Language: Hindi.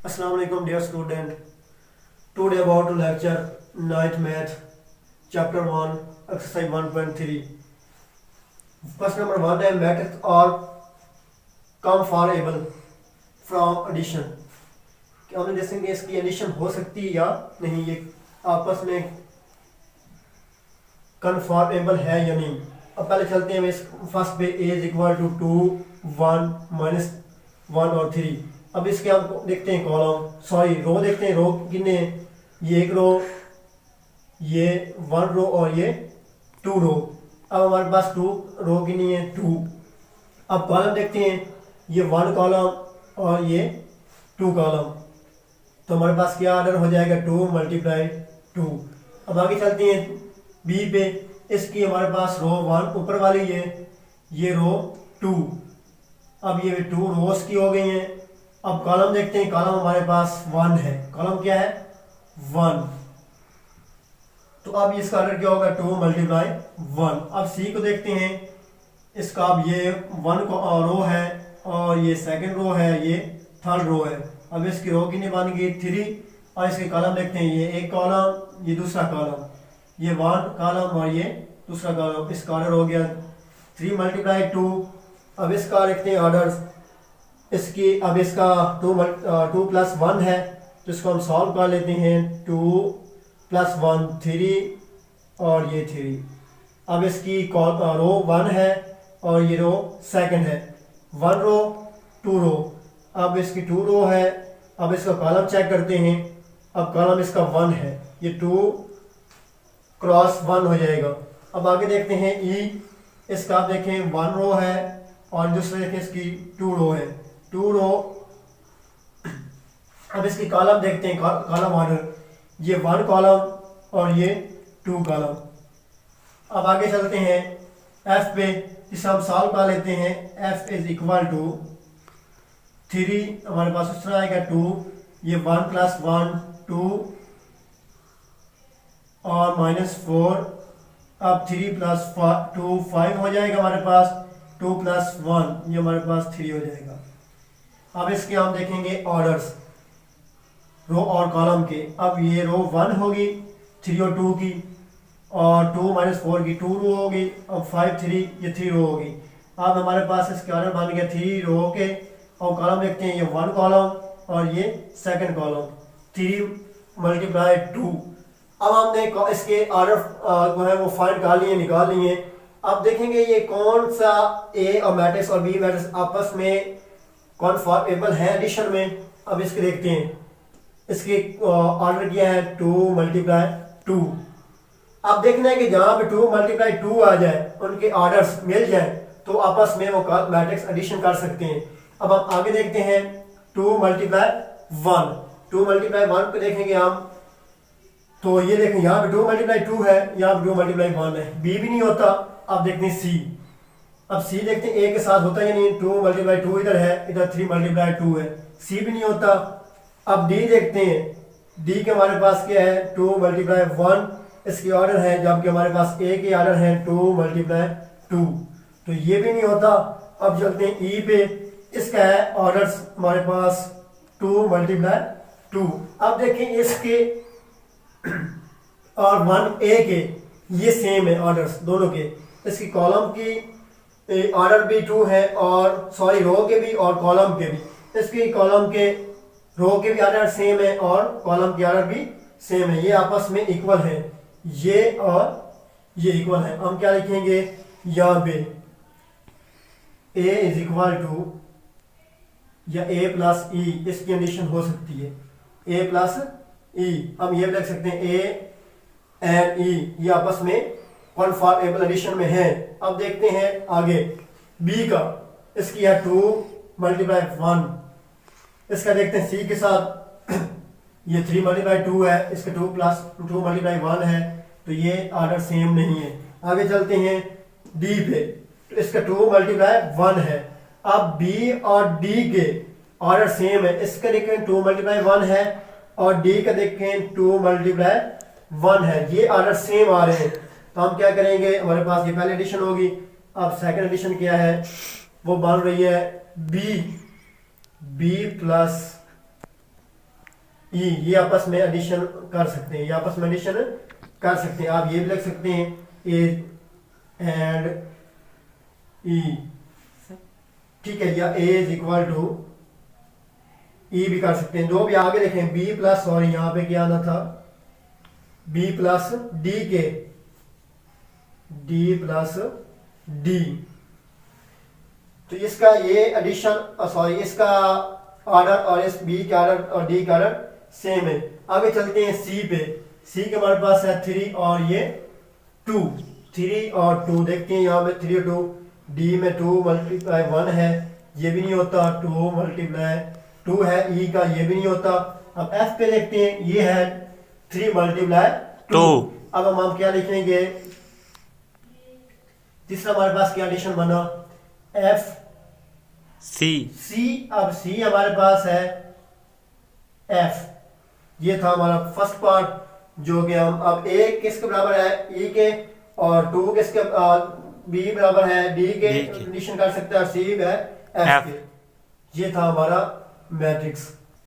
Assalamu alaikum dear student. Today about to lecture 9th math chapter 1 exercise 1.3. Question number 1 है matrix are comparable from addition. कि हमने देखेंगे इसकी एडिशन हो सकती है या नहीं, ये आपस में कन्फॉर्मेबल है या नहीं। अब पहले चलते हैं इस फर्स्ट पे a is equal to 2 1 minus 1 और 3। अब इसके हम देखते हैं कॉलम रो देखते हैं। रो कितने, ये एक रो, ये 1 रो और ये 2 रो। अब हमारे पास 2 रो कितनी है 2। अब कॉलम देखते हैं, ये 1 कॉलम और ये 2 कॉलम, तो हमारे पास क्या ऑर्डर हो जाएगा 2 मल्टीप्लाई 2। अब आगे चलते हैं बी पे। इसकी हमारे पास रो 1 ऊपर वाली है, ये रो 2। अब ये 2 रोज की हो गई हैं। अब कॉलम देखते हैं, कॉलम हमारे पास 1 है, कॉलम क्या है 1। तो अब इसका ऑर्डर क्या होगा 2 मल्टीप्लाई 1। अब सी को देखते हैं, इसका अब ये 1 को रो है और ये सेकंड रो है, ये थर्ड रो है। अब इसकी रो कितनी बन गई 3। और इसके कॉलम देखते हैं, ये एक कॉलम, ये दूसरा कॉलम, ये 1 कॉलम और ये दूसरा कॉलम। इसका ऑर्डर हो गया 3 मल्टीप्लाई 2। अब इसका देखते हैं ऑर्डर इसकी। अब इसका 2 प्लस 1 है, तो इसको हम सॉल्व कर लेते हैं। 2 प्लस 1 3 और ये 3। अब इसकी रो 1 है और ये रो सेकंड है, 1 रो 2 रो। अब इसकी 2 रो है। अब इसका कॉलम चेक करते हैं। अब कॉलम इसका 1 है, ये 2 क्रॉस 1 हो जाएगा। अब आगे देखते हैं ई। इसका आप देखें 1 रो है और दूसरे देखें इसकी 2 रो है, 2 रो। अब इसकी कॉलम देखते हैं, कॉलम ऑर्डर, ये 1 कॉलम और ये 2 कॉलम। अब आगे चलते हैं एफ पे, इसे हम सॉल्व कर लेते हैं। एफ इज इक्वल टू 3, हमारे पास उस तरह आएगा 2, ये 1 प्लस 1 2 और माइनस 4। अब 3 प्लस 2 5 हो जाएगा हमारे पास, 2 प्लस 1 ये हमारे पास 3 हो जाएगा। अब इसके हम देखेंगे ऑर्डर्स रो और कॉलम के। अब ये रो 1 होगी 3 और 2 की, और 2 माइनस 4 की 2 रो होगी। अब 5 3 ये 3 रो होगी। अब हमारे पास इसके ऑर्डर बन गया 3 रो के। और कॉलम देखते हैं, ये 1 कॉलम और ये सेकंड कॉलम, 3 मल्टीप्लाई 2। अब हमने इसके ऑर्डर जो है वो फाइंड कर लिए, निकाल लिए। अब देखेंगे ये कौन सा ए और मैट्रिक्स और बी मैट्रिक्स आपस में कॉन्फॉर्मेबल है एडिशन में। अब इसके देखते हैं, इसके ऑर्डर क्या है 2 मल्टीप्लाई 2। अब देखना है कि जहां पे 2 मल्टीप्लाई 2 आ जाए, उनके ऑर्डर्स मिल जाए, तो आपस में वो मैट्रिक्स एडिशन कर सकते हैं। अब हम आगे देखते हैं 2 मल्टीप्लाई 1। 2 मल्टीप्लाई 1 को देखेंगे हम, तो ये देखें यहाँ पे 2 मल्टीप्लाई 2 है, यहाँ पे 2 मल्टीप्लाई 1 है, बी भी नहीं होता। अब देखते हैं सी। अब सी देखते हैं ए के साथ होता है नहीं, 2 मल्टीप्लाई 2 इधर है, इधर 3 मल्टीप्लाई 2 है, सी भी नहीं होता। अब डी देखते हैं, डी के हमारे पास क्या है 2 मल्टीप्लाई 1 इसकी ऑर्डर है, जबकि हमारे पास ए के ऑर्डर है 2 मल्टीप्लाई 2, तो ये भी नहीं होता। अब चलते हैं ई पे, इसका है ऑर्डर हमारे पास 2 मल्टीप्लाई 2। अब देखें इसके और 1 ए के ये सेम है ऑर्डर्स दोनों के। इसकी कॉलम की ऑर्डर भी 2 है, और रो के भी और कॉलम के भी। इसकी कॉलम के रो के भी ऑर्डर सेम है और कॉलम के ऑर्डर भी सेम है, ये आपस में इक्वल है, ये और ये इक्वल है। हम क्या लिखेंगे यहाँ पे ए इज इक्वल टू या ए प्लस ई, इसकी कंडीशन हो सकती है ए प्लस ई। हम ये भी लिख सकते हैं ए एंड ई, ये आपस में कॉन्फॉर्मेबल एडिशन में है। अब देखते हैं आगे बी का, इसकी है 2 मल्टीप्लाई 1। इसका देखते हैं सी के साथ, ये 3 मल्टीप्लाई 2 है, इसका 2 प्लस 2 मल्टीप्लाई 1 है, तो ये ऑर्डर सेम नहीं है। आगे चलते हैं डी पे, तो इसका 2 मल्टीप्लाई 1 है। अब बी और डी के ऑर्डर सेम है, इसका देखें 2 मल्टीप्लाई 1 है और डी का देखें 2 मल्टीप्लाई 1 है, ये ऑर्डर सेम आ रहे हैं। तो हम क्या करेंगे, हमारे पास ये पहली एडिशन होगी। अब सेकंड एडिशन क्या है, वो बन रही है बी प्लस ई, ये आपस में एडिशन कर सकते हैं, ये आपस में एडिशन कर सकते हैं। आप ये भी लिख सकते हैं ए एंड ई, ठीक है, या ए इज इक्वल टू ई भी कर सकते हैं। दो भी आगे देखें, बी प्लस, और यहाँ पे क्या आना था, बी प्लस डी के, डी प्लस डी। तो इसका ये एडिशन सॉरी इसका ऑर्डर और इस बी का ऑर्डर और डी का ऑर्डर सेम है। आगे चलते हैं सी पे। सी के हमारे पास है 3 और ये 2, 3 और 2 देखते हैं यहाँ पे 3 और 2, डी में 2 मल्टीप्लाई 1 है, ये भी नहीं होता, 2 मल्टीप्लाई 2 है, ई का ये भी नहीं होता। अब एफ पे देखते हैं, ये है 3 मल्टीप्लाई 2। अब हम क्या लिखेंगे, तीसरा हमारे पास क्या एडिशन बना, एफ सी। अब सी हमारे पास है एफ, ये था हमारा फर्स्ट पार्ट जो कि हम अब ए किसके बराबर है, ई के, और 2 किसके बी बराबर है डी के, एडिशन कर सकते हैं, और सी है एफ के। ये था हमारा मैट्रिक्स।